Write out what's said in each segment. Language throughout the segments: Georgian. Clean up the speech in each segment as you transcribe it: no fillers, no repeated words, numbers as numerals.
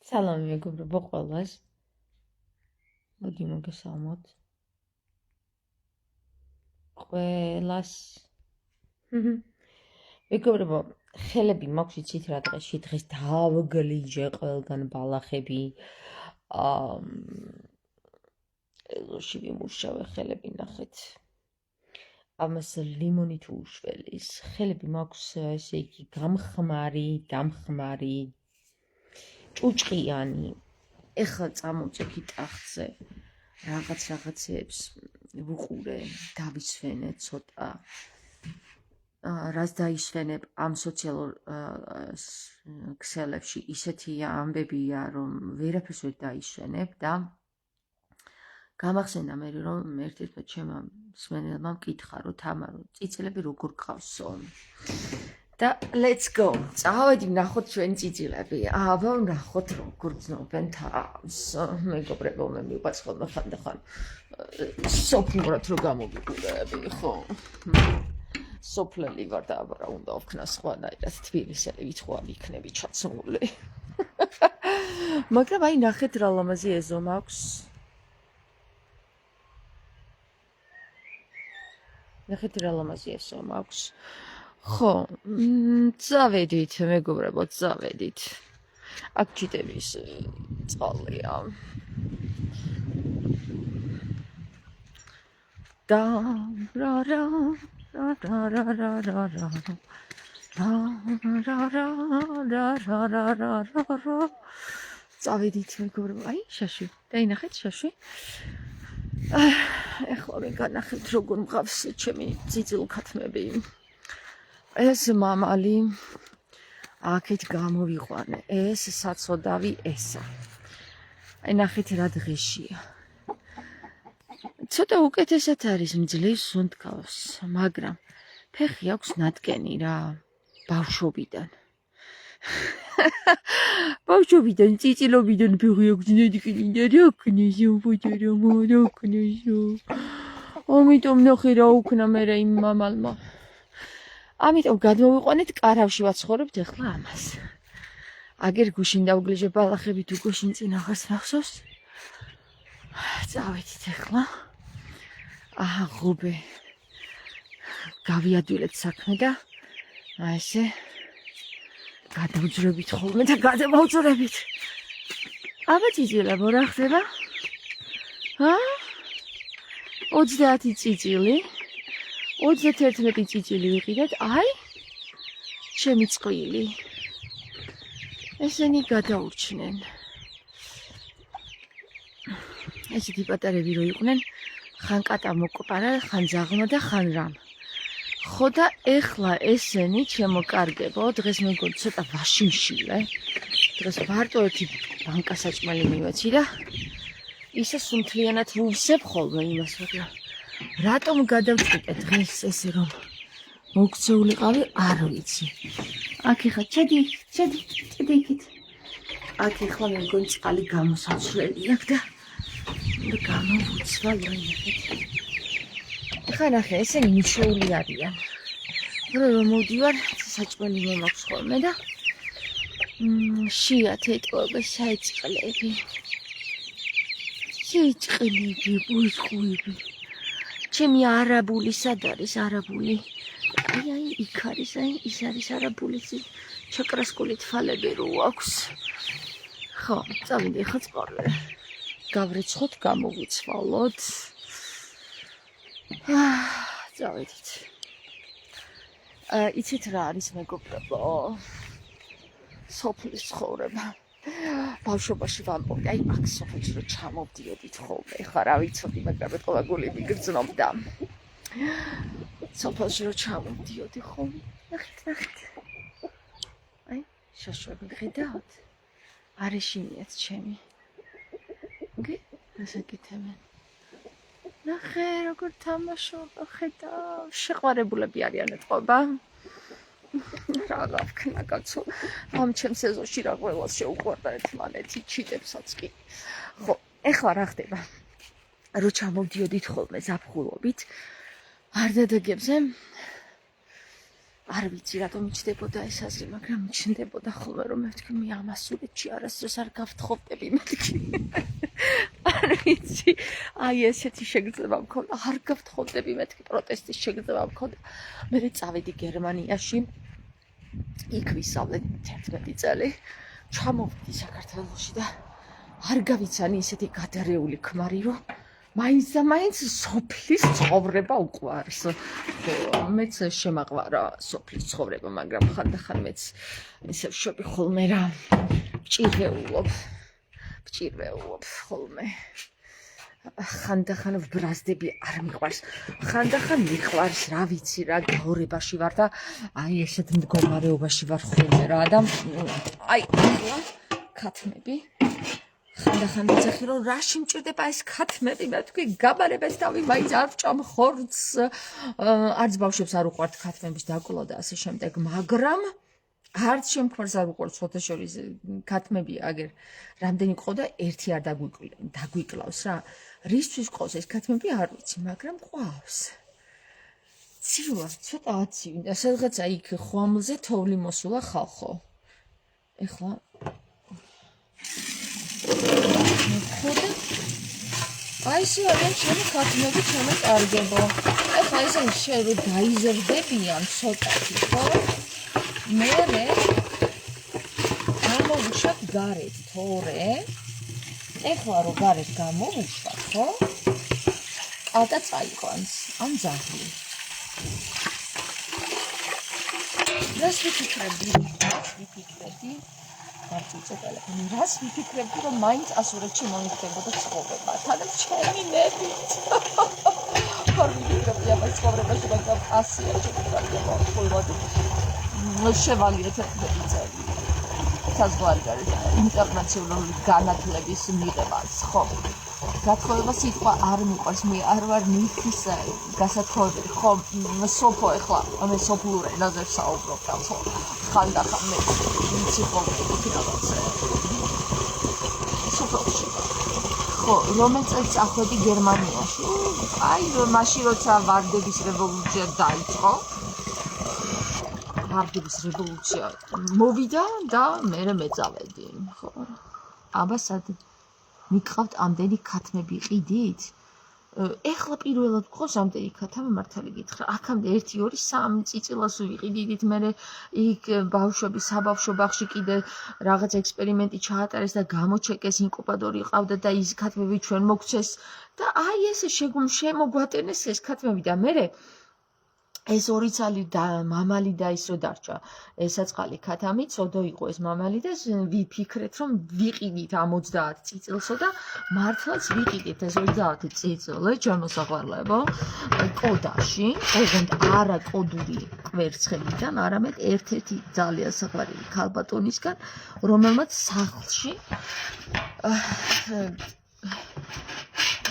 სალამი მეგობრებო ყველას. მოდი მოგესალმოთ. ყველას. მეგობრებო, ხელები მაქვს იცით რა დღეს დავგლიჯე ყველგან ბალახები. ელოში ვიმუშავე ხელები ნახეთ. ამას ლიმონით უშველის. ხელები მაქვს ესე იგი დამხმარი. ჭუჭყიანი. ეხლა წამოვწექი ტახტზე. რაღაცეებს ვუყურე, დავისვენე ცოტა. რას დაისვენებ ამ სოციალურ ქსელებში ისეთი ამბებია, რომ ვერაფერს ვერ დაისვენებ და გამახსენდა მე რომ ერთ-ერთმა ჩემმა მსმენელმა მკითხა, რომ თამარო, წიწილები როგორ გყავსო? და let's go. წავედი ვნახოთ ჩვენ წიწილები. აბა ვნახოთ როგორ ძნობენ თავს. მეგობრებო, მე მიყვარს ხოლმე ხანდახან სოფლურად რო გამოვიყურები, ხო? სოფლელი ვარ და აბა რა უნდა ვქნა სხვანაირად თბილისელი ვითხო ამ იქნები ჩაცმული. მაგრამ აი ნახეთ რა ლამაზი ეზო მაქვს. ნახეთ რა ლამაზი ეზო მაქვს. ხო, წავედით მეგობრებო, წავედით. აქ ჭიდების წყალია. და რა წავედით მეგობრებო, აი შაში, დაინახეთ შაში. ეხლა მე განახეთ როგორ მყავს ჩემი ძიძილქათმები. ეს მამალი აქეთ გამოვიყვანე, ეს საწოდავი ესა. აი ნახეთ რა დღეშია. ცოტა უკეთესად არის მძლივს სუნთქავს, მაგრამ ფეხი აქვს ნატკენი რა, ბავშვობიდან. ბავშვობიდან, წიწილობიდან ფეხი აქვს ნატკენი და რა ქნესო პოჭარამა, რა ქნესო. ამიტომ ნახე რა უქნა მე იმ მამალმა. ამიტომ გადმოვიყვანეთ კარავში ვაცხოვრებთ ახლა ამას. აგერ გუშინ დავგლიჟე ბალახები თუ გუშინ წინ აღარს ნახსოვს? წავედით ახლა. ღობე. გავიადვილეთ საქმე და ესე გადავძვრებით ხოლმე და გადავაუძვრებით. აბა წიწილებო რა ხდება? 30 წიწილი. 31 წიწილი ვიყიდეთ, აი, ჩემი წყლილი. ესენი გადაურჩნენ. ესეთი პატარები რო იყვნენ, ხან კატა მოკპარა, ხან ძაღლმა და ხან რამ. ხო და ეხლა ესენი ჩემო კარგებო, დღეს მეგონი ცოტა ვაშიმშილე. დღეს მარტო ერთი ბანკა საჭმელი მივეცი და ისე სუნთლიანად ვუვსებ ხოლმე იმას, მაგრამ რატომ გადავწყვიტე დღეს ესე რომ მოგცეულიყავი, არ ვიცი. აქ ეხლა ჩედი იქით. აქ ეხლა მე მგონი წყალი გამოსაცვლელი აქვს და გამოვუცვა ლაინახეთ. ეხლა ნახე, ესენი მიშეული არიან. რომ მოვდივარ, საჭმელი მომაქვს ხოლმე და შიათ ეტყობე საიწყლები. საიწყლები, ბუზხუები. ჩემი არაბული სად არის არაბული? აი იქ არის, აი ის არის არაბული ჩაკრასკული თვალები რო აქვს. ხო, წავიდი ახლა წყარვე. გავრეცხოთ, გამოვიცვალოთ. წავედით. იცით რა არის მეგობრებო? სოფლის ცხოვრება. ბავშვობაში ვამბობდი, აი აქ სოფელში რო ჩამოვდიოდით ხოლმე, ეხლა რა ვიცოდი, მაგრამ ეთქვა გული მიგრძნობდა. სოფელში რო ჩამოვდიოდი ხოლმე, ნახეთ. აი, შაშვები ხედავთ? არ ეშინიათ ჩემი. გე, დასაკეთებენ. ნახე, როგორ თამაშობა, ხედავ, შეყვარებულები არიან ეთყობა. რა გავქნა კაცო, ამ ჩემს ეზოში რა ყველას შეუყვარდა ერთმანეთი ჩიტებსაც კი. ხო, ეხლა რა ხდება? რო ჩამოვდიოდით ხოლმე ზაფხულობით, არ დადაგებზე არ ვიცი რატომ მიჩნდებოდა ეს აზრი, მაგრამ მიჩნდებოდა ხოლმე რომ მეთქი მე ამასურეთში არასდროს არ გავთხოვდები მეთქი. არ ვიცი, აი ესეთი შეგრძნება მქონდა, არ გავთხოვდები მეთქი პროტესტის შეგრძნება მქონდა. მე წავედი გერმანიაში, იქ ვისწავლე 11 წელი, ჩამოვედი საქართველოში და არ გავიცანი ისეთი გადარეული ქმარი რომ მაინც და მაინც სოფლის ცხოვრება უყვარს. მეც შემაყვარა სოფლის ცხოვრება, მაგრამ ხანდახან მეც ისე ვშვები ხოლმე რა ვჭირვეულობ ხოლმე. ხანდახან ვბრაზდები არ მიყვარს. ხანდახან მიყვარს, რა ვიცი რა, გაორებაში ვარ და აი ესეთ მდგომარეობაში ვარ ხოლმე რა და აი ახლა ქათმები ხანდახან ვიცი რომ რაში მჭირდება ეს ქათმები, მე თქვი გაბარებას თავი მაინც არ ვჭამ ხორცს, არც ბავშვებს არ უყვართ ქათმების დაკლა და ასე შემდეგ, მაგრამ არც შემქმარს არ უყვართ სხვათა შორის ქათმები აგერ რამდენი ყო და ერთი არ დაგვიკლავს რა. რისთვის ყავს ეს ქათმები არ ვიცი, მაგრამ ყავს. ცივა, ცოტა აცივი და სადღაცა იქ ხვამლზე თოვლი მოსულა ხალხო. ეხლა აი ესე არის ჩემი ქათმები, ჩემი კარგებო. ეხლა ისინი შენ რო დაიზრდებიან ცოტათი, ხო? მე გამოვუშვათ გარეთ, თორე ეხლა რო გარეთ გამოვუშვათ, ხო? კატა წაიყვანს, ან ძაღლი. რას ვიფიქრებდი? არწუწე ტელეფონი. რას ვიფიქრებდი, რომ მაინც ასურეთში მომიხდებოდა ცხოვრება. თანაც ჩემი ნებით. არ ვიფიქრებდი ამას ცხოვრებაში, მაგრამ 100-ია შემოგარგება ხოლმე. შევალიეთ 11 წელი. საზღვარი არის ინტერნაციონალური განათლების მიღებას, ხო? გათხოვება სიტყვა არ მიყვარს, მე არ ვარ ნიხის გასათხოვებელი, ხო? სოფო ეხლა, მე სოფლურ ენაზე საუბრობ და ხო? ხანდახან მე ვიცი ხოლმე რაღაცა. სოფლში. ხო, რომელ წელს წახვედი გერმანიაში? აი, მაშინ როცა ვარდების რევოლუცია დაიწყო. ვარდების რევოლუცია მოვიდა და მე მეწავედი, ხო? აბასად მიყავთ ამდენი ქათმები ყიდით? ეხლა პირველად გყავს ამდენი ქათამი მართალი გითხრა. აქამდე 1 2 3 წიწილას ვიყიდით, მე იქ ბავშვები საბავშვო ბაღში კიდე რაღაც ექსპერიმენტი ჩაატარეს და გამოჩეკეს, ინკუბატორი ყავდა და ის ქათმები ჩვენ მოგცეს და აი ესე შემოგვატენეს ეს ქათმები და მე ეს 2 წელი და მამალი და ის რო დარჩა ესაწყალი ქათამი, ცოდო იყო ეს მამალი და ვიფიქრეთ რომ ვიყიდით ამ 30 წიწილსო და მართლაც ვიყიდით ეს 30 წიწილე ჩემოსაყვარლებო კოდაში, ოღონდ არა კოდური კვერცხებიდან, არამედ ერთ-ერთი ძალიან საყვარელი ქალბატონისგან, რომელმაც სახლში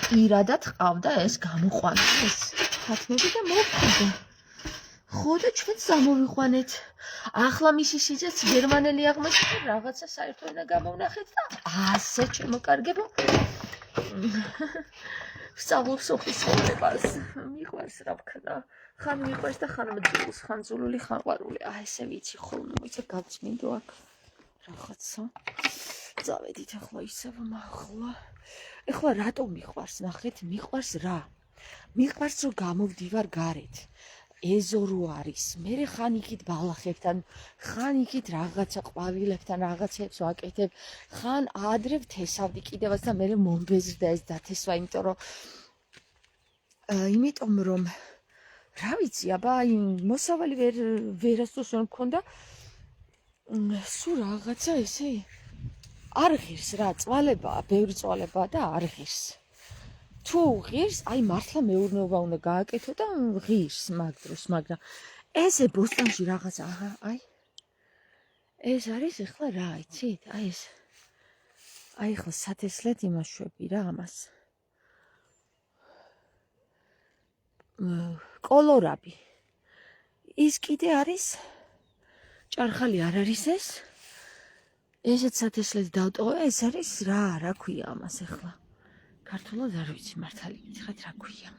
პირადად ყავდა ეს გამოყვანა ეს ქათმები და მოვხდა. ხო და ჩვენც გამოვიყვანეთ. ახლა მისი სიძეც გერმანელი აღმოჩნდა, რაღაცა საერთო ენა გამოვნახეთ და ასე შემოკარგებო. ვსწავლობ სოფლის ცხოვრებას. მიყვარს რა ვქნა. ხან მიყვარს და ხან მძულს, ხან ძულული, ხან ყვარული. ესე ვიცი ხოლმე, მოიცა გავწმინდო აქ რაღაცა. წავედით ახლა ისევ მაღლა. ეხლა რატომ მიყვარს, ნახეთ, მიყვარს რა? მიყვარს რომ გამოვდივარ გარეთ. ეზორო არის. მე ხან იქით ბალახებთან, ხან იქით რაღაცა ყვავილებთან რაღაცებს ვაკეთებ, ხან ადრე ვთესავდი კიდევაც და მე მომბეზრდა ეს დათესვა, იმიტომ რომ რა ვიცი, აბა მოსავალი ვერასდროს ვერ მქონდა. სულ რაღაცა ესე არ ღირს რა, წვალებაა, ბევრი წვალებაა და არ ღირს. თუ ღირს, აი მართლა მეურნეობა უნდა გააკეთო და ღირს მაგ დროს, მაგრამ ესე ბოსტონში რაღაცა, აი ეს არის ეხლა რა, იცით? აი ეს. აი ეხლა სათესლად იმაშვები რა ამას. კოლორაბი. ის კიდე არის ჭარხალი არ არის ეს? ესეც სათესლად დავტოვე, ეს არის რა ქვია ამას ეხლა? ქართულად არ ვიცი მართალი გითხრათ რა ქვია.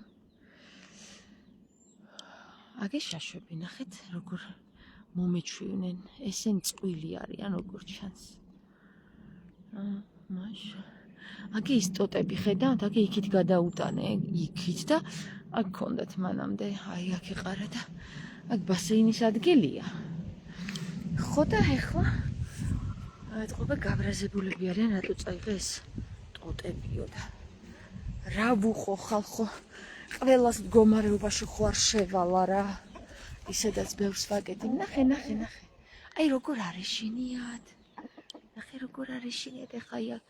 აგე შაშვები, ნახეთ, როგორ მომეჩვივნენ. ესენი წყვილი არიან როგორც ჩანს. მაშა. აგი ის ტოტები ხედავთ, აგი იქით გადაუტანე, იქით და აქ გქონდათ მანამდე, აი აქ ეყარა და აქ ბასეინის ადგილია. ხო და ეხლა ეთყობა გაბრაზებულები არიან, რატო წაიღე ეს ტოტებიო და რა ვუყო ხალხო, ყველას მდგომარეობაში ხო არ შევალა რა. ისედაც ბევრს ვაკეთებ, ნახე. აი როგორ არეშინიათ. ნახე როგორ არეშინიათ, ეხლა აი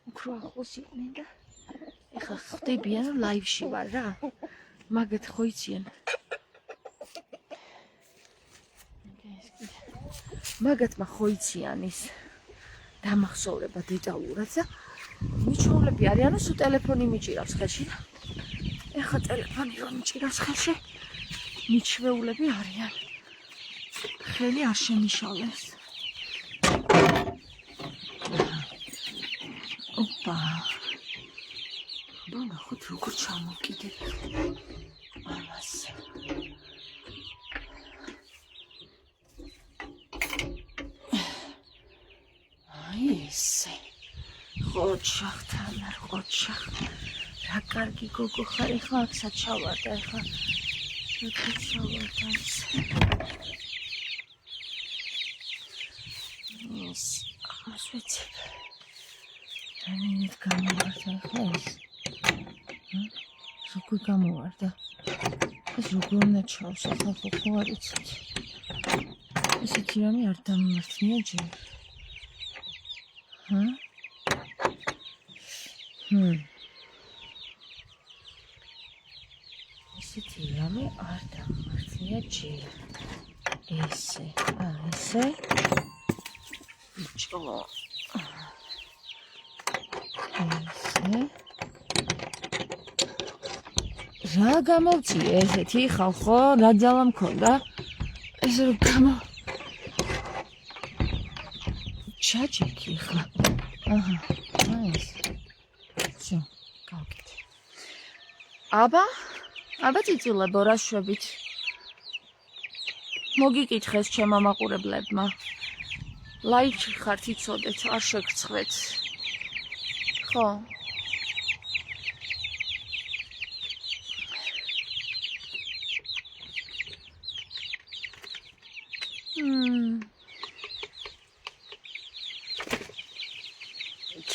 უფრო ახლოს იყვნენ და ეხლა ხდებიან რომ ლაივში ვარ რა. მაგათ ხო იციან. მაგათმა ხო იციან ის დამახსოვრება დეტალურად და მიჩვეულები არიან, რომ სულ ტელეფონი მიჭირავს ხელში და ეხლა ტელეფონი რომ მიჭირავს ხელში, მიჩვეულები არიან. ხელი არ შემიშალეს. ოპა. ნახოთ როგორ ჩამოვკიდე ამას. აი ესე. ყოჩახთან არ ყოჩახ. რა კარგი გოგო ხარ, ეხლა აქსაც ჩავარდა, ეხლა რა ჩავარდა ეს. ეს ამას ვიცი. რანინით გამოვარდა ეხლა ეს. როგორ გამოვარდა? ეს როგორ უნდა ჩავს ახლა ხო არ იცით. ესეთი რამე არ დამმართნია ჯერ. ესეთი რამე არ დამმართნია ჯერ. ესე. ესე. ბიჭო. ესე. რა გამოვწიე ესეთი ხალხო, რა ძალა მქონდა? ეს რო გამო ჩაჭიქი ხა. აჰა, ეს. всё, გავკეთე. აბა წიწილებო რა შვებით. მოგიკითხეს ჩემმა მაყურებლებმა. ლაივში ხართ იცოდეთ, არ შეგრცხვეთ. ხო.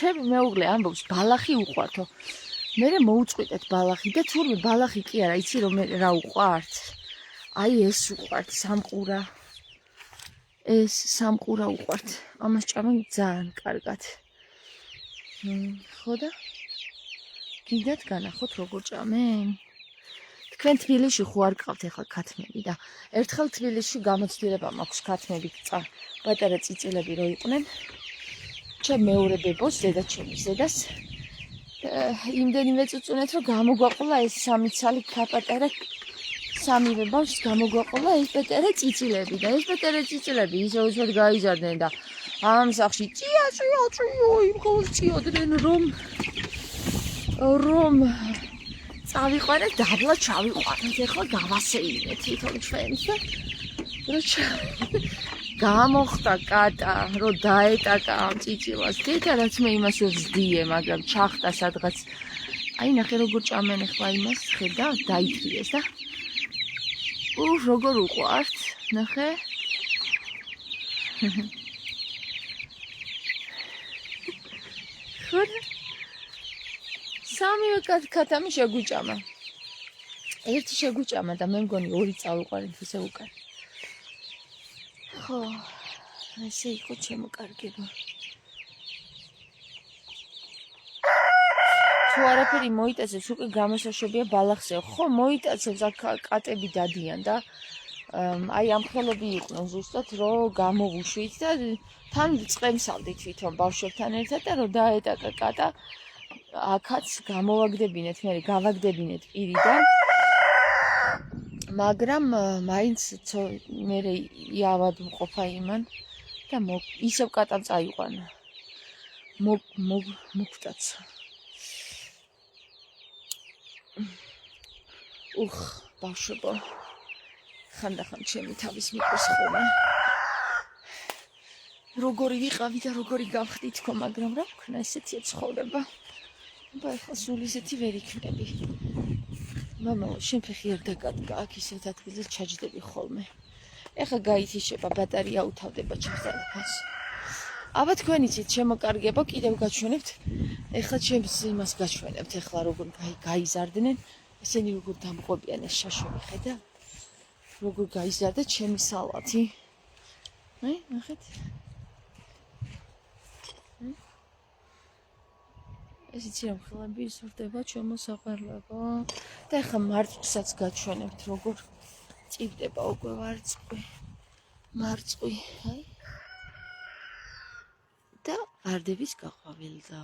ჩემი მეუღლე ამბობს ბალახი უყვართო. მე მოუწყვიტეთ ბალახი და თურმე ბალახი კი არა, იცი რომ მე რა უყვართ. აი ეს უყვართ სამყურა. ეს სამყურა უყვართ. ამას ჭამენ ძალიან კარგად. ხო და გინდათ განახოთ როგორ ჭამენ? თქვენ თბილისში ხო არ გყავთ ახლა ქათმები და ერთხელ თბილისში გამოცდილება მაქვს ქათმები პატარა წიწილები რო იყვნენ. ჩემ მეორე ბებოს, დედაჩემის დედას იმდენივე წუწუნეთ რომ გამოგვაყოლა ეს სამი ცალი პატარა სამივე ბავშვს გამოგვაყოლა ეს პატარა წიწილები და ეს პატარა წიწილები ისე უსვად გაიზარდნენ და ამ სახში ჭია იმ ყოველ ჭიოდნენ რომ წავიყვანეთ დაბლა ჩავიყვანეთ ახლა გავასეინეთ თვითონ ჩვენს და გამოხდა კატა რომ დაეტაკა ამ წიწილას თეთა რაც მე იმას ვზდიე მაგრამ ჩახტა სადღაც აი ნახე როგორ ჭამენ ახლა იმას ხედა დაითრიეს და როგორ უყვართ ნახე ხო სამივე კატამი შეგვიჭამა ერთი შეგვიჭამა და მე მგონი ორი წავიყვანეთ ისე უკან ხო ესე იყო ჩემო კარგება თუ არაფერი მოიტაცებს უკვე გამოსაშვებია ბალახზე ხო მოიტაცებს აქ კატები დადიან და აი ამ ხელები იყვნენ ზუსტად რომ გამოვუშვით და თან წემსავდით თვითონ ბავშვებთან ერთად და რომ დაეტაკა კატა აქაც გამოვაგდებინეთ მე გავაგდებინეთ პირიდან მაგრამ მაინც მე იავად მყოფა იმან და ისევ კატამ წაიყვანა მოგტაცა ბავშვებო ხანდახან ჩემი თავის მიყრს ხოლმე. როგორი ვიყავი და როგორი გავხდი თქო, მაგრამ რა ვქნა, ესეთია ცხოვრება. ახლა სულ ისეთი ვერ იქნები. მამა, შენ ფეხი არ დაკადგა, აქ ისეთ ადგილზე ჩაჯდები ხოლმე. ეხლა გაითიშება, ბატარია უთავდება ჩემს ტელეფონს. აბა თქვენ იცით, შემოკარგებო, კიდევ გაჩვენებთ. ეხლა ჩემს იმას გაჩვენებთ, ეხლა როგორ გაიზარდნენ, ესენი როგორ დამყვებიან ეს შაშები, ხედა? როგორ გაიზარდა ჩემი სალათი. ნახეთ. ეს იცი რა მხლები ისურდება ჩემო საყვარლებო. და ეხლა მარწყვსაც გაჩვენებთ, როგორ წივდება უკვე მარწყვი, აი. და ვარდების გაყვავილდა.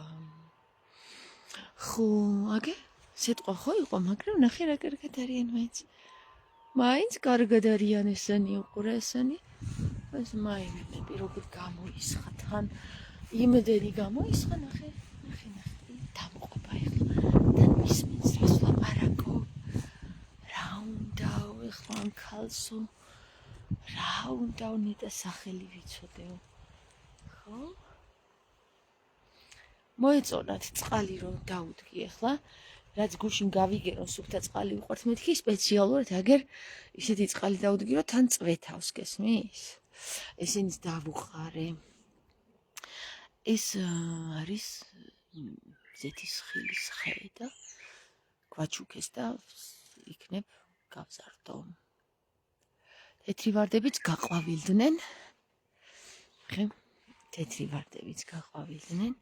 ხო, აგე, სიტყვა ხო იყო, მაგრამ ნახე რა კარგად არიან მაინც კარგად არიან ესენი, უყურე ესენი. ეს მაინები როგორ გამოისხა თან, იმდენი გამოისხა, ნახე. დამყვება ეხლა, თან ისმენს რას ვლაპარაკო. რა უნდა ეხლა ამ ქალსო, რა უნდა ნეტა სახელი ვიცოდეო, ხო? მოეწონათ წყალი რომ დაუდგი ახლა, რაც გუშინ გავიგე რომ სუფთა წყალი უყვართ, მეთქი სპეციალურად აგერ ისეთი წყალი დაუდგი რომ თან წვეთავს, გესმის? ესენიც დავუყარე. ეს არის ზეთის ხილის ხე და გვაჩუქეს და იქნებ გავზარდო. თეთრი ვარდებიც გაყვავილდნენ. თეთრი ვარდებიც გაყვავილდნენ.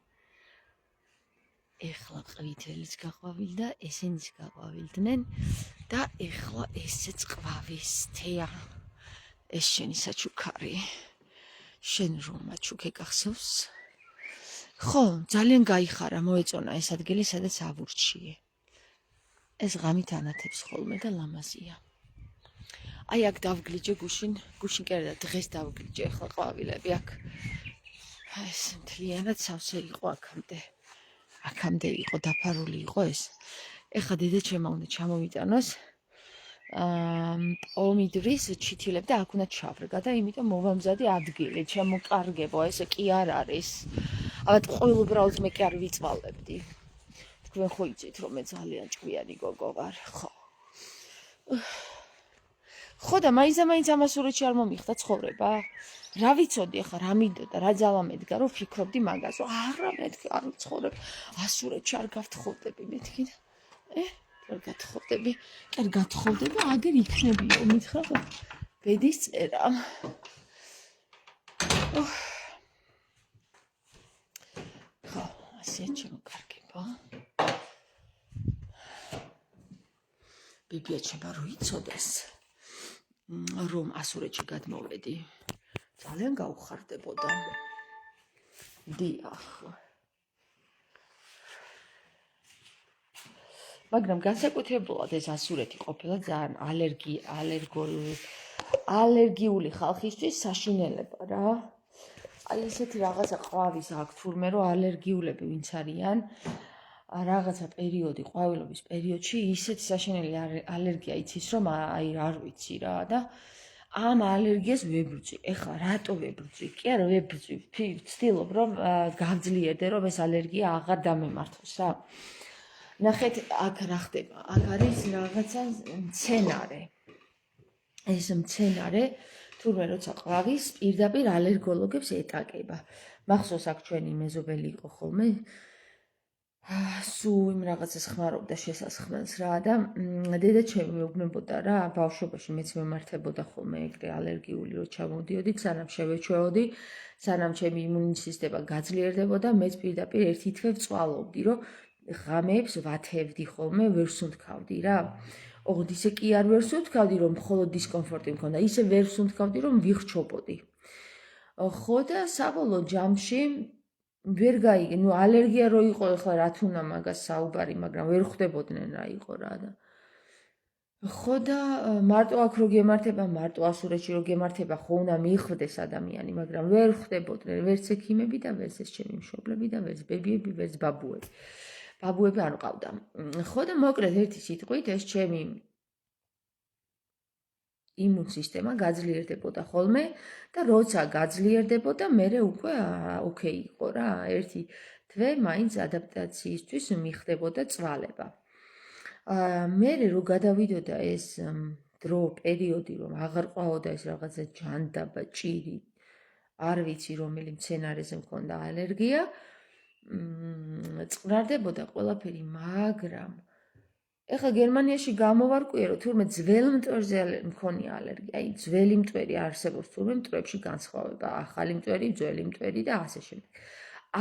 ეხლა ყვითელიც გაყვავილდა, ესენიც გაყვავილდნენ და ეხლა ესეც ყვავის თეა. ეს შენი საჩუქარი. შენ რომ მაჩუქე გახსოვს? ხო, ძალიან გაიხარა, მოეწონა ეს ადგილი, სადაც ავურჩიე. ეს ღამით ანათებს ხოლმე და ლამაზია. აი აქ დავგლიჯე გუშინ კი არა, დღეს დავგლიჯე ახლა ყვავილები აქ. ეს მთლიანად სავსე იყო აქამდე იყო დაფარული იყო ეს. ეხლა დედა ჩემმა უნდა ჩამოვიტანოს პომიდრის ჩითილები და აქ უნდა ჩავრგა და იმიტომ მოვამზადე ადგილი, ჩემო კარგებო, ესე კი არ არის. ალბათ ყოველუბრალოდ მე კი არ ვიწვალებდი. თქვენ ხო იცით რომ მე ძალიან ჭკვიანი გოგო ვარ, ხო. ხო და მაინც ამასურეთში არ მომიხდა ცხოვრება. რა ვიცოდი ახლა რა მინდოდა, რა ძალა მედგა რომ ფიქრობდი მაგას, რომ არა მეთქი არ ვიცხოვრებ, ასურეთში არ გავთხოვდები მეთქი და არ გათხოვდები, კი არ გათხოვდები, აგერ იქნებიო, მითხრა ბედის წერა. ხო, ასეა ჩემო კარგებო. ბიბია ჩემო რო იცოდეს, რომ ასურეთში გადმოვედი, ძალიან გაუხარდებოდა. დიახ. მაგრამ განსაკუთრებულად ეს ასურეთი ყოფილა ძალიან ალერგიული ხალხისთვის საშინელება რა. აი ესეთი რაღაცა ყვავის აქვს თურმე რომ ალერგიულები ვინც არიან, რაღაცა პერიოდი, ყვავილობის პერიოდში ისეთი საშინელი ალერგია იცის რომ აი არ ვიცი რა და ამ ალერგიას ვებრძვი. ეხლა რატო ვებრძვი? კი არა ვებრძვი, ვცდილობ რომ გავძლიერდე რომ ეს ალერგია აღარ დამემართოს რა. ნახეთ აქ რა ხდება, აქ არის რაღაცა მცენარე. ეს მცენარე თურმე როცა ყვავის პირდაპირ ალერგოლოგებს ეტაკება. მახსოვს აქ ჩვენი მეზობელი იყო ხოლმე, სულ იმ რაღაცას ხმარობდა შესასხმელს რა და დედა ჩემი მეუბნებოდა რა, ბავშვობაში მეც მემართებოდა ხოლმე ეგრე ალერგიული რო ჩამოდიოდი, სანამ შევეჩვეოდი, სანამ ჩემი იმუნური სისტემა გაძლიერდებოდა, მეც პირდაპირ ერთი თვე ვწვალობდი, რომ ღამეებს ვათევდი ხოლმე, ვერ სუნთქავდი რა. ოღონდ ისე კი არ ვერ სუნთქავდი, რომ მხოლოდ დისკომფორტი მქონდა, ისე ვერ სუნთქავდი, რომ ვიხრჩობოდი. ხო და საბოლოო ჯამში ვერ გაიგე, ნუ ალერგია რო იყო, ახლა რა თუნა მაგას საუბარი, მაგრამ ვერ ხვდებოდნენ რა იყო რა და. ხო და მარტო აქ რო გემართება, მარტო ასურეთში რო გემართება, ხო უნდა მიხვდეს ადამიანი, მაგრამ ვერ ხვდებოდნენ, ვერც ექიმები და ვერც ეს ჩემი მშობლები და ვერც ბებიები, ვერც ბაბუები. ბაბუები არ ყავდა. ხო და მოკლედ ერთი სიტყვით ეს ჩემი იმუნ სისტემა გაძლიერდებოდა ხოლმე და როცა გაძლიერდებოდა, მერე უკვე ოკეი იყო რა, ერთი თვე მაინც ადაპტაციისთვის მიხდებოდა წვალება. მერე რო გადავიდოდა ეს დრო, პერიოდი, რომ აღარ ყვაოდა ეს რაღაცა ჯანდაბა, ჭირი, არ ვიცი რომელი მცენარეზე მქონდა ალერგია, წყნარდებოდა ყველაფერი, მაგრამ ეხლა გერმანიაში გამოვარკვიე, რომ თურმე ძველ მტვერზე მქონია ალერგია, აი ძველი მტვერი არსებობს თურმე მტვრებში განსხვავება, ახალი მტვერი, ძველი მტვერი და ასე შემდეგ.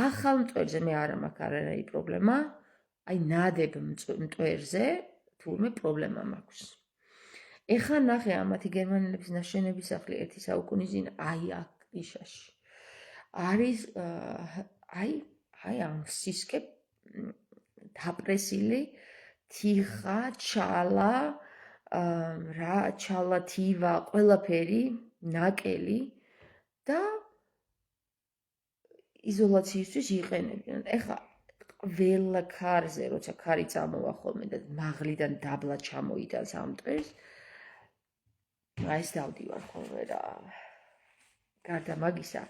ახალ მტვერზე მე არა მაქვს არანაირი პრობლემა, აი ნადებ მტვერზე თურმე პრობლემა მაქვს. ეხლა ნახე ამათი გერმანელების ნაშენები სახლი ერთი საუკუნის წინ აი აქ იშაში. არის აი ამ სისკე დაპრესილი თიხა, ჩალა, ჩალა, თივა, ყველაფერი, ნაკელი და იზოლაციისთვის იყენებდნენ. ეხლა ყველა ქარზე, როცა ქარი წამოვა ხოლმე და მაღლიდან დაბლა ჩამოიტანს ამ მტვერს, აი ეს დავდივარ ხოლმე რა. გარდა მაგისა,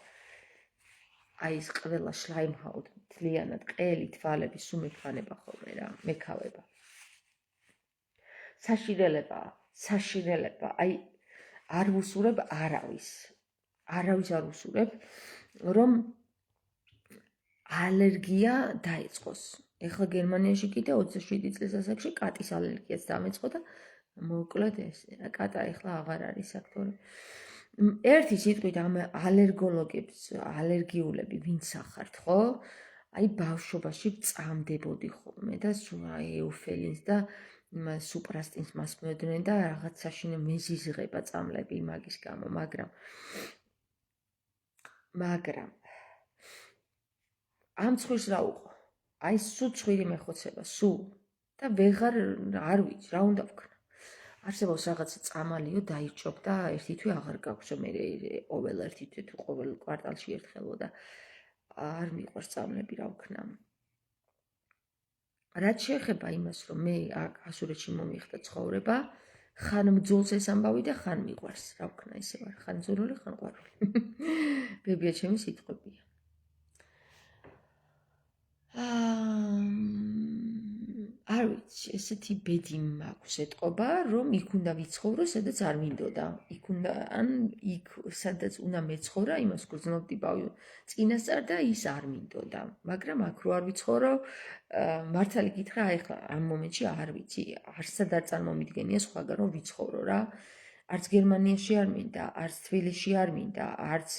აი ეს ყველა შლაიმჰაუტ, მთლიანად ყელი, თვალები სულ მეფანება ხოლმე რა, მეკავება. საშინელება, აი არ ვუსურებ არავის არ ვუსურებ, რომ ალერგია დაიწყოს. ეხლა გერმანიაში კიდე 27 წლის ასაკში კატის ალერგიაც დამეწყო და მოკლედ ეს კატა ეხლა აღარ არის აქ. ერთი სიტყვით ამ ალერგოლოგებს, ალერგიულები ვინც ახართ, ხო? აი ბავშვობაში წამდებოდი ხოლმე და სულ ეუფელინს და სუპრასტინს მასმევდნენ და რაღაც საშინე მეზიზღება წამლები მაგის გამო, მაგრამ ამ ცხვირს რა უყო? აი სულ ცხვირი მეხოცება, სულ და ვეღარ არ ვიცი რა უნდა ვქნა. არსებობს რაღაცა წამალიო დაირჩობ და ერთი თვე აღარ გაქვს, მე ყოველ ერთი თვე თუ ყოველ კვარტალში ერთხელო და არ მიყვარს წამლები რა ვქნა. რაც შეეხება იმას, რომ მე ასურეთში მომიხდა ცხოვრება, ხან მძულს ეს ამბავი და ხან მიყვარს, რა ვქნა, ესე ვარ, ხან ძულული, ხან ყვარული. ბებია ჩემი სიტყვებია. არ ვიცი, ესეთი ბედი მაქვს ეტყობა, რომ იქ უნდა ვიცხოვრო, სადაც არ მინდოდა. იქ სადაც უნდა მეცხოვრა, იმას გრძნობდი წინასწარ და ის არ მინდოდა. მაგრამ აქ რო არ ვიცხოვრო, მართალი გითხრა, ეხლა ამ მომენტში არ ვიცი, არსად არ წარმომიდგენია სხვაგან რომ ვიცხოვრო რა. არც გერმანიაში არ მინდა, არც თბილისში არ მინდა, არც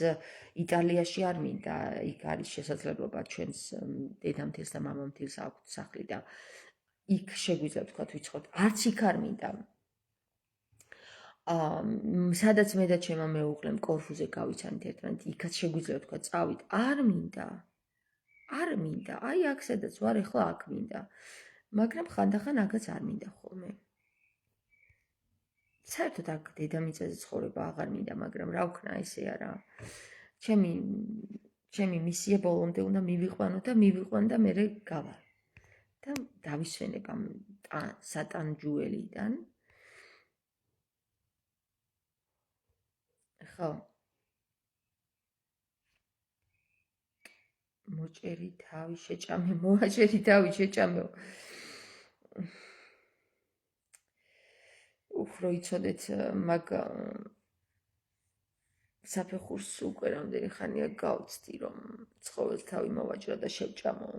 იტალიაში არ მინდა. იქ არის შესაძლებლობა ჩვენს დედამთილს და მამამთილს აქვთ სახლი და იქ შეგვიძლია ვთქვათ ვიცხოვთ, არც იქ არ მინდა. სადაც მე და ჩემმა მეუღლემ კორფუზე გავიცანით ერთმანეთ, იქაც შეგვიძლია ვთქვათ წავით, არ მინდა. აი აქ სადაც ვარ, ეხლა აქ მინდა. მაგრამ ხანდახან აქაც არ მინდა ხოლმე. საერთოდ აქ დედამიწაზე ცხოვრება აღარ მინდა, მაგრამ რა ვქნა, ესე არა. ჩემი მისია ბოლომდე უნდა მივიყვანო და მივიყვან და მერე გავალ. და დავისვენებ ამ სატანჯუელიდან. ხო. მოჭერი თავი შეჭამე, მოაჭერი თავი შეჭამეო. უფრო იცოდეთ მაგ საფეხურს უკვე რამდენი ხანია გავწდი, რომ ცხოველს თავი მოვაჭრო და შევჭამო.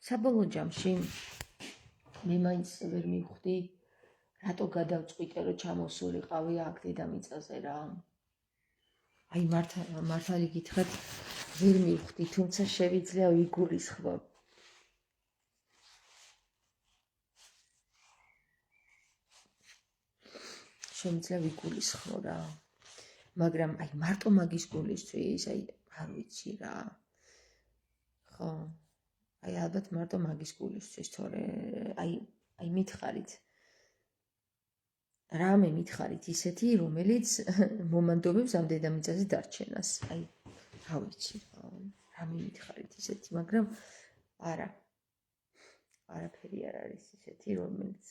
საბოლოო ჯამში მე მაინც ვერ მივხვდი, რატო გადავწყვიტე, რომ ჩამოსულიყავი აქ დედამიწაზე რა. აი მართალი გითხრათ, ვერ მივხვდი, თუმცა შევიძლია ვიგულისხმო. შემიძლია ვიგულისხმო რა. მაგრამ აი მარტო მაგის გულისთვის, აი არ ვიცი რა. ხო. აი ალბათ მარტო მაგის გულისთვის, თორე აი მითხარით. რამე მითხარით ისეთი, რომელიც მომანდობებს ამ დედამიწაზე დარჩენას. აი, რა ვიცი, რამე მითხარით ისეთი, მაგრამ არაფერი არ არის ისეთი, რომელიც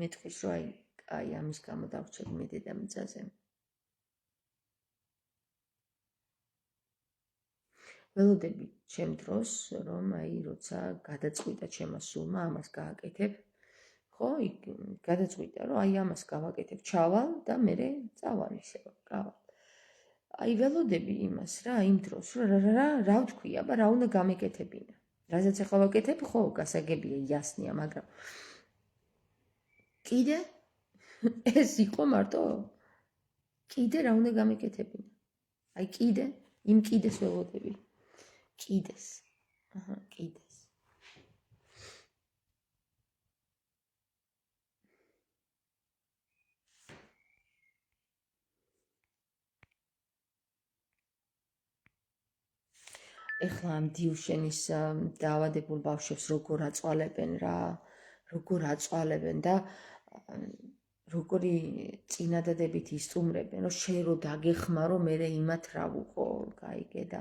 მეტყვის, რომ აი ამის გამო დავრჩები მე დედამიწაზე. ველოდები ჩემ დროს, რომ აი როცა გადაწყვიტა ჩემმა სულმა ამას გააკეთებ, ხო, გადაწყვიტა, რომ აი ამას გავაკეთებ, ჩავალ და მე წავალ ისევ, გავალ. აი ველოდები იმას რა, იმ დროს, რა ვთქვი, აბა რა უნდა გამეკეთებინა. რასაც ახლა ვაკეთებ, ხო, გასაგებია, იასნია, მაგრამ კიდე ეს იყო მარტო? კიდე რა უნდა გამეკეთებინა. აი კიდე, იმ კიდეს ველოდები. კიდეს. კიდეს. ეხლა ამ დიუშენის დაავადებულ ბავშვებს როგორ აწვალებენ რა, როგორ აწვალებენ და როგორი წინადადებით ისტუმრებენ, რომ შენ რო დაგეხმარო, მე იმათ რა ვუყო, გაიგე და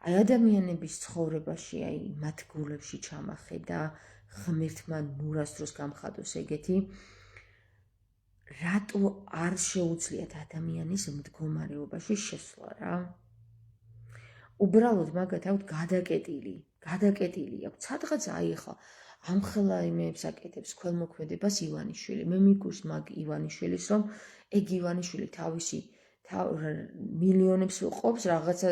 აი ადამიანების ცხოვრებაში, აი მათ გულებში ჩამახედა, ღმერთმა ნურას დროს გამხადოს ეგეთი, რატო არ შეუძლიათ ადამიანის მდგომარეობაში შესვლა რა? უბრალოდ მაგათ აქვთ გადაკეტილი აქვს. სადღაც აი ახლა ამხელა იმებს აკეთებს ქველმოქმედებას ივანიშვილი. მე მიგურს მაგ ივანიშვილის, რომ ეგ ივანიშვილი თავისი მილიონებს ყოფს რაღაცა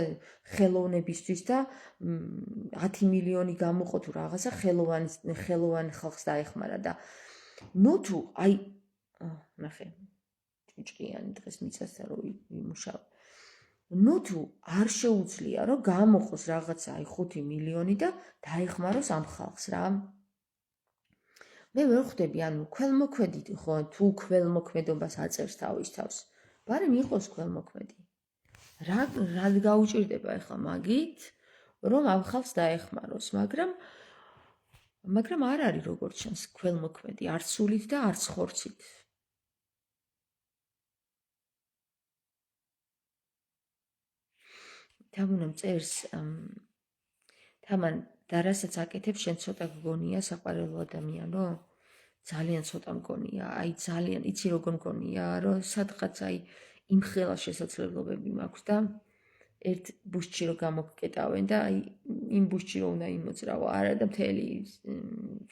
ხელოვნებისთვის და 10 მილიონი გამოყო თუ რაღაცა ხელოვან ხალხს დაეხმარა და თუ აი ნახე ჭჭყიანი დღეს მიწასთან რომ იმუშავ. თუ არ შეუძლია რომ გამოყოს რაღაცა აი 5 მილიონი და დაეხმაროს ამ ხალხს რა. მე ვერ ხვდები, ანუ ქველმოქმედი ხო, თუ ქველმოქმედობას აწერს თავის თავს. ბარემ იყოს ქველმოქმედი. რა გაუჭირდება ახლა მაგით, რომ ამ ხალხს დაეხმაროს, მაგრამ არ არის როგორც ჩანს ქველმოქმედი, არც სულით და არც ხორცით. თამუნამ წერს თამან და რასაც აკეთებ, შენ ცოტა გგონია საყვარელო ადამიანო? ძალიან ცოტა მგონია, აი ძალიან, იცი როგორ მგონია, რომ სადღაც აი იმხელა შესაძლებლობები მაქვს და ერთ ბუშჩი რო გამოგკეტავენ და აი იმ ბუშჩი რო უნდა იმოძრავო, არა და მთელი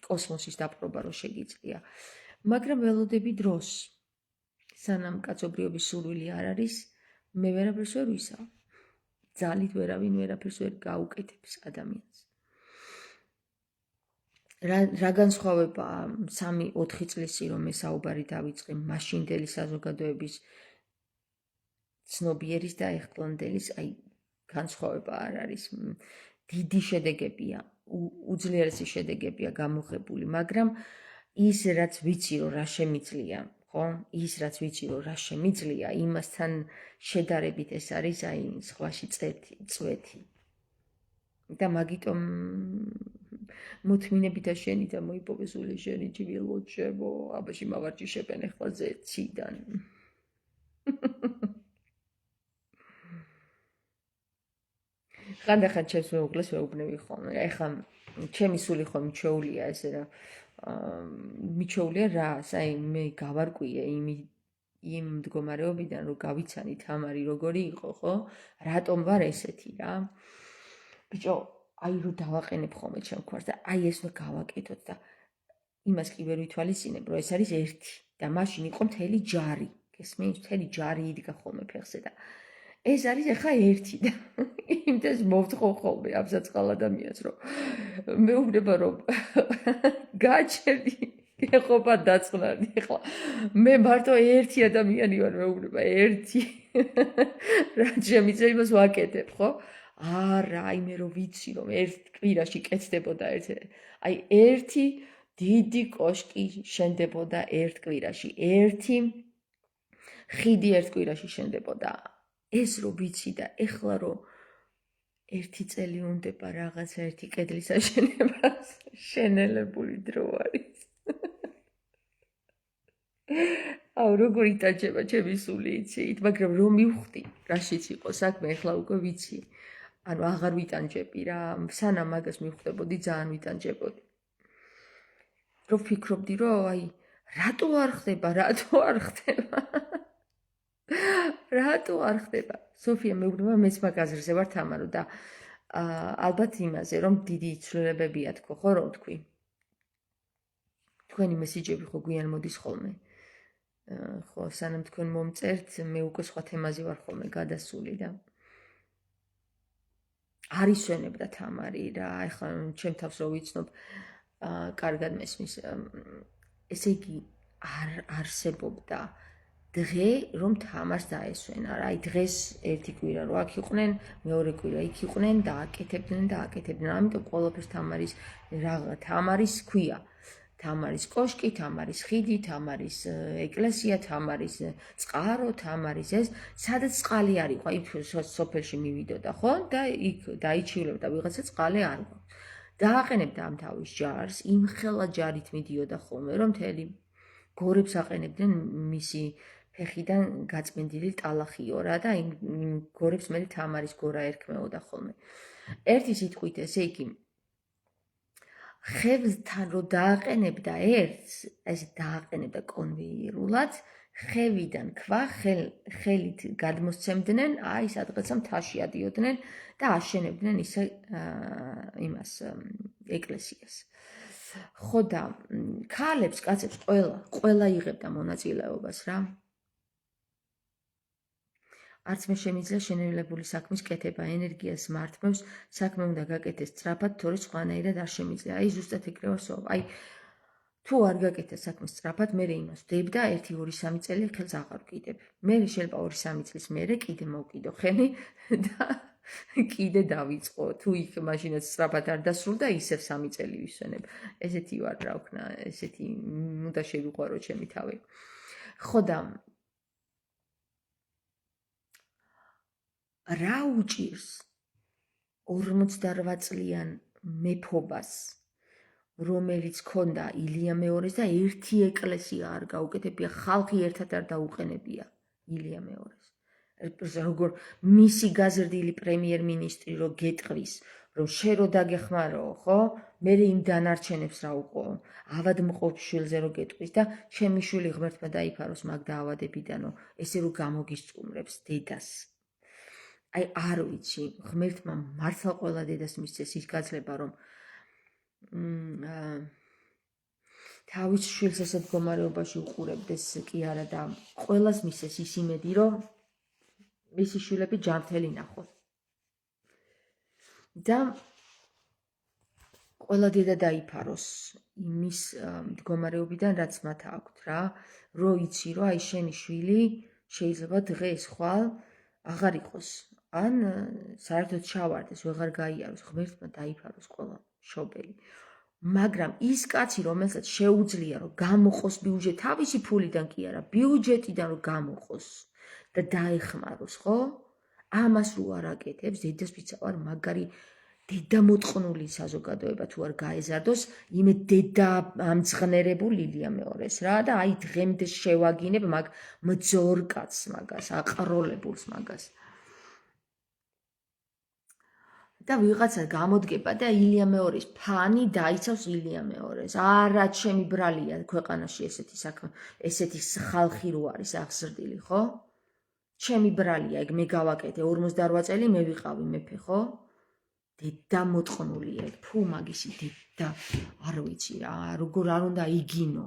კოსმოსის დაპყრობა რო შეგიძლია. მაგრამ ველოდები დროს, სანამ კაცობრიობის სურვილი არ არის, მე ვერაფერს ვერ ვისაო. ძალით ვერავინ ვერაფერს ვერ გაუკეთებს ადამიანს. რა განსხვავებაა 3-4 წლისი რომ მე საუბარი დავიწყე მაშინდელი საზოგადოების ცნობიერის და ეხტლანდელის, აი განსხვავება არ არის. დიდი შედეგებია, უძლიერესი შედეგებია გამოღებული, მაგრამ ის რაც ვიცი რომ რა შემიძლია, ხო? ის რაც ვიცი რომ რა შემიძლია, იმასთან შედარებით ეს არის აი სხვაში წვეთი. და მაგიტომ მოთმინები და შენი და მოიპოვესული შენი ჯივილოჩებო, აბაში მავარჯიშებენ ახლა ზეციდან. ხანდახან ჩემს მეუღლეს ვეუბნები ხოლმე. ეხლა ჩემი სული ხო მიჩეულია ესე რა. მიჩეულია რა, აი მე გავარკვიე იმ მდგომარეობიდან რომ გავიცანი თამარი როგორი იყო, ხო? რატომ ვარ ესეთი რა? ბიჭო, აი რო დავაყენებ ხოლმე ჩემ ქვარს და აი ეს უნდა გავაკეთოთ და იმას კი ვერ ვითვალისწინებ, რომ ეს არის ერთი და მაშინ იყო მთელი ჯარი. გესმის? მთელი ჯარი იდგა ხოლმე ფეხზე და ეს არის ახლა ერთი და იმდენს მოვთხოვ ხოლმე ამ საწყალ ადამიანს, რომ მეუბნება რომ გაჩერდი, ეხობა დაწყნარდი ახლა. მე მარტო ერთი ადამიანი ვარ, მეუბნება ერთი. რაც შემიძლია იმას ვაკეთებ, ხო? არა, აი მე რო ვიცი რომ ერთ კვირაში კეთდებოდა აი ერთი დიდი კოშკი შენდებოდა ერთ კვირაში, ერთი ხიდი ერთ კვირაში შენდებოდა. ეს რო ვიცი და ეხლა რო 1 წელი უნდება რაღაცა ერთი კედლის აშენებას, შენელებული დრო არის. აუ როგორ იტაჯება ჩემი სული იცით, მაგრამ რომ მივხვდი რაშიც იყო საქმე, ეხლა უკვე ვიცი. ანუ აღარ ვიტანჯები რა, სანამ მაგას მივხვდებოდი ძალიან ვიტანჯებოდი. რომ ფიქრობდი რომ აი რატო არ ხდება, რატო არ ხდება. სოფია მეუბნება მეც მაგაზრზე ვარ თამარო და ალბათ იმაზე რომ დიდი ცვლილებებია თქო, ხო რომ თქვი. თქვენი მესიჯები ხო გვიან მოდის ხოლმე. ხო, სანამ თქვენ მომწერთ, მე უკვე სხვა თემაზე ვარ ხოლმე გადასული და არის ვენებდა თამარი რა, ეხლა ჩემ თავს რო ვიცნობ, კარგად მესმის. ესე იგი არ არსებობდა დღე რომ თამარს დაესვენა რა. აი დღეს ერთი კვირა რო აქ იყვნენ, მეორე კვირა იქ იყვნენ და აკეთებდნენ. ამიტომ ყველაფერს თამარის ქვია. თამარის კოშკი, თამარის ხიდი, თამარის ეკლესია, თამარის წყარო, თამარის ეს, სადაც წყალი არ იყო, აი სოფელში მივიდოდა, ხო? და იქ დაიჩივლებდა ვიღაცა წყალი არ გვაქვს. დააყენებდა ამ თავის ჯარს, იმხელა ჯარით მიდიოდა ხოლმე, რომ მთელი გორებს აყენებდნენ მისი ფეხიდან გაწმენდილი ტალახიო რა და იმ გორებს მე თამარის გორა ერქმეოდა ხოლმე. ერთი სიტყვით ესე იგი ხევთან რო დააყენებდა ერთს, ესე დააყენებდა კონვეიერულად, ხევიდან ქვა ხელით გადმოსცემდნენ, აი სადღაცა მთაში ადიოდნენ და აშენებდნენ ისე იმას ეკლესიას. ხო და ქალებს, კაცებს ყველა იღებდა მონაწილეობას რა. არც მე შემიძლია შენელებული საქმის კეთება, ენერგიას მართმევს, საქმე უნდა გაკეთეს სწრაფად, თორე სხვანაირად არ შემიძლია. აი ზუსტად ეგრევა სოვა. აი თუ არ გაკეთე საქმე სწრაფად, მე იმას ვდებ და 1-2-3 წელი ხელს აღარ ვკიდებ. მე შეიძლება 2-3 წლის მერე კიდე მოვკიდო ხელი და კიდე დავიწყო. თუ იქ მაშინაც სწრაფად არ დასრულდა, ისევ 3 წელი ვისვენებ. ესეთი ვარ რა ვქნა, ესეთი უნდა შევიყვარო ჩემი თავი. ხო და რა უჭირს 48 წლიან მეფობას, რომელიც ქონდა ილია მეორეს და ერთი ეკლესია არ გაუკეთებია, ხალხი ერთად არ დაუყენებია ილია მეორეს. როგორ მისი გაზრდილი პრემიერ-მინისტრი რო გეტყვის, რომ შენ რო დაგეხმარო, ხო? მე იმ დანარჩენებს რა უყო, ავადმყოფ შვილზე რო გეტყვის და ჩემი შვილი ღმერთმა დაიფაროს მაგ დაავადებიდანო, ესე რო გამოგისწუმრებს დედას. აი არ ვიცი, ღმერთმა მართლა ყველა დედას მისცეს ის გაძლება, რომ თავის შვილს ესეთ მდგომარეობაში უყურებდეს კი არა და ყველას მისცეს ის იმედი, რომ მისი შვილები ჯანმრთელი ნახოს. და ყველა დედა დაიფაროს იმის მდგომარეობიდან, რაც მათ აქვთ რა, რო იცი, რომ აი შენი შვილი შეიძლება დღეს ხვალ აღარ იყოს. ან საერთოდ ჩავარდეს, ვეღარ გაიაროს, ღმერთმა დაიფაროს ყველა შობელი. მაგრამ ის კაცი, რომელსაც შეუძლია, რომ გამოყოს ბიუჯეტი, თავისი ფულიდან კი არა, ბიუჯეტიდან რომ გამოყოს და დაეხმაროს, ხო? ამას რო არ აკეთებს, დედას ვიცავარ, მაგარი დედამოწყნული საზოგადოება თუ არ გაეზარდოს, იმე დედა ამძღნერებული ილია მეორეს რა და აი დღემდე შევაგინებ მაგ მძორ კაცს მაგას, აყროლებულს მაგას. და ვიღაცა გამოდგება და ილია მეორის ფანი დაიცავს ილია მეორის. არა, ჩემი ბრალია ქვეყანაში ესეთი საქმე, ესეთი ხალხი რო არის აღზრდილი, ხო? ჩემი ბრალია, ეგ მე გავაკეთე 48 წელი მე ვიყავი მეფე, ხო? დედამოწყნულია, ფუ მაგისი დედა, არ ვიცი რა, როგორ არ უნდა იგინო.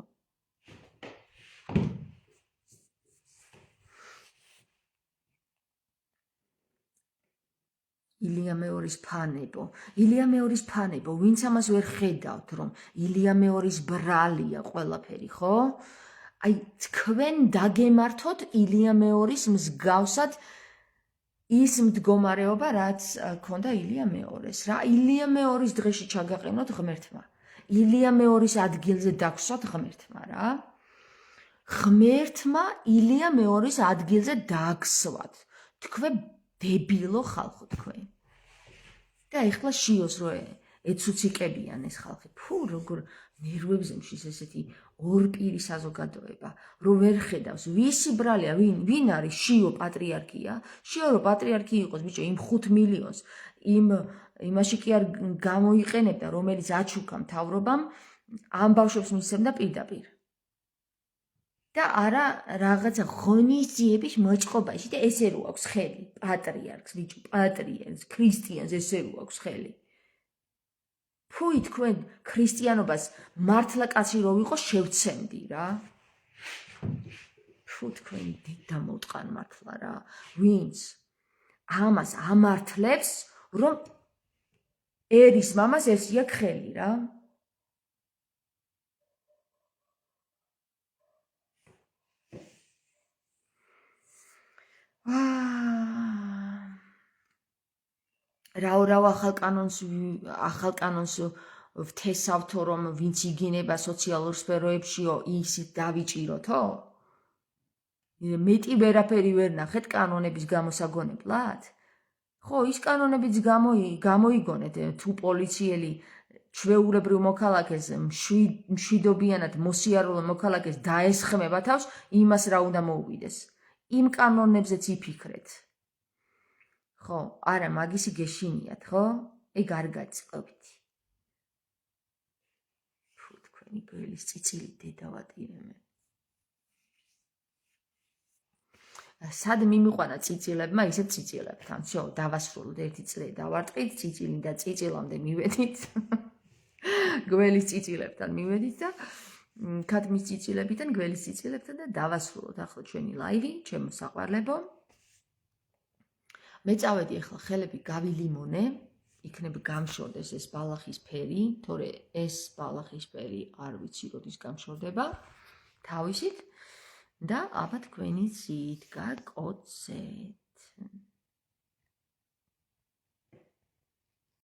ილია მეორის ფანებო, ვინც ამას ვერ ხედავთ, რომ ილია მეორის ბრალია ყველაფერი, ხო? აი, თქვენ დაგემართოთ ილია მეორის მსგავსად ის მდგომარეობა, რაც ქონდა ილია მეორის, რა. ილია მეორის დღეში ჩაგაყენოთ ღმერთმა. ილია მეორის ადგილზე დაგსვათ ღმერთმა, რა. ღმერთმა ილია მეორის ადგილზე დაგსვათ. თქვენ დებილო ხალხო თქვენ. და ეხლა შიოს რო ეცუციკებიან ეს ხალხი. ფუ, როგორ ნერვებზე მშის ესეთი ორპირი საზოგადოება, რომ ვერ ხედავს, ვისი ბრალია, ვინ არის შიო პატრიარქია? შიო პატრიარქი იყოს, ბიჭო, იმ 5 მილიონს, იმაში კი არ გამოიყენებდა, რომელიც აჩუქა მთავრობამ, ამ ბავშვებს მისცემდა პირდაპირ. და არა რაღაცა ღონისძიების მოწყობაში და ესე რო აქვს ხელი, პატრიარქს, ბიჭო, პატრიარქს, ქრისტიანს ესე რო აქვს ხელი. ფუი თქვენ ქრისტიანობას მართლა კაცი რო ვიყო შევცემდი რა. ფუ თქვენ დედა მოტყან მართლა რა. ვინც ამას ამართლებს, რომ ერის მამას ესია ხელი რა. რაო ახალ კანონს ვთესავთო, რომ ვინც იგინება სოციალურ სფეროებშიო, ისიც დავიჭიროთო? მეტი ვერაფერი ვერ ნახეთ კანონების გამოსაგონებლად? ხო, ის კანონებიც გამოიგონეთ, თუ პოლიციელი ჩვეულებრივ მოქალაქეს, მშვიდობიანად მოსიარულე მოქალაქეს დაესხმება თავს, იმას რა უნდა მოუვიდეს. იმ კანონებზეც იფიქრეთ. ხო, არა, მაგისი გეშინიათ, ხო? ეგ არ გაწყობთ. ფუ, თქვენი გველის წიწილი დედავატირემე. სად მიმიყვანა წიწილებმა, ისე წიწილებთან. всё, დავასრულოთ ერთი წრე დავარტყით, წიწილი და წიწილამდე მივედით. გველის წიწილებთან მივედით და ქათმის წიწილებიდან, გველის წიწილებთან და დავასრულოთ ახლა ჩვენი ლაივი, ჩემო საყვარლებო. მე წავედი ახლა ხელები გავილიმონე, იქნებ გამშორდეს ეს ბალახის ფერი, თორე ეს ბალახის ფერი არ ვიცი როდის გამშორდება თავისით და აბა თქვენი ძით გაკოცეთ.